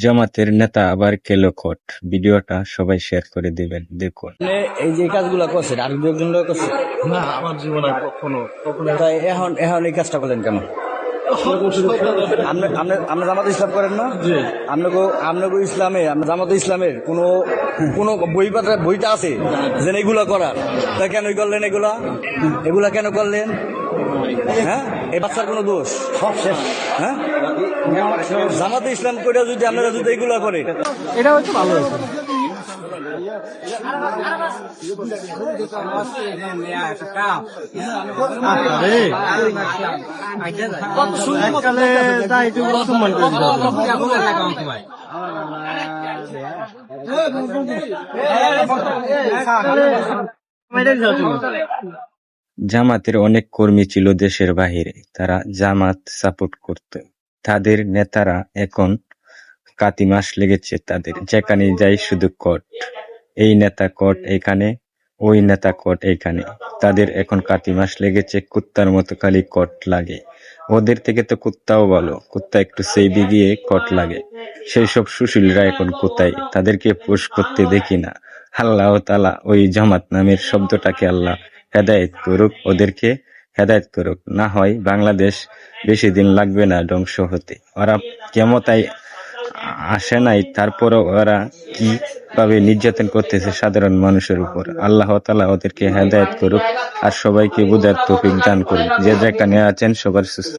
জামাতের নেতা আবার খেলো খট, ভিডিওটা সবাই শেয়ার করে দিবেন, দেখুন। এই যে কাজগুলা করছেন আর দু একজন লোক করছে না, আমার জীবনে কখনো তাই এখন এই কাজটা করলেন কেন? আপনি জামাত ইসলাম করেন না? আপনাকে ইসলামে আপনি জামাত ইসলামের কোন বইটা আছে যে এগুলা করার, তা কেন করলেন এগুলা কেন করলেন? হ্যাঁ, এই বাচ্চার কোনো দোষ? সব শেষ। হ্যাঁ, জামাতে ইসলাম করে যদি আপনারা যদি এগুলা করে, এটা হচ্ছে ভালো হয়েছে। জামাতের অনেক কর্মী ছিল দেশের বাহিরে, তারা জামাত সাপোর্ট করত। তাদের নেতারা এখন কাতি মাস লেগেছে তাদের, যেখানে যাই শুধু কট, এই নেতা কট এখানে, ওই নেতা কট এখানে, তাদের এখন কাতি মাস লেগেছে, কুত্তার মতো খালি কট লাগে। ওদের থেকে তো কুত্তাও ভালো, কুত্তা একটু সেইদি গিয়ে কট লাগে। সেই সব সুশীলরা এখন কোথায়, তাদেরকে পুশ করতে দেখি না। আল্লাহ তাআলা ওই জামাত নামের শব্দটাকে আল্লাহ হেদায়েত করুক, ওদেরকে হেদায়েত করুক, না হয় বাংলাদেশ বেশি দিন লাগবে না ধ্বংস হতে। ওরা ক্ষমতায় আসে নাই, তারপরও ওরা কিভাবে নির্যাতন করতেছে সাধারণ মানুষের উপর। আল্লাহ তাআলা ওদেরকে হেদায়েত করুক আর সবাইকে বুঝার তৌফিক দান করুক। যে যেখানে আছেন সবার সুস্থ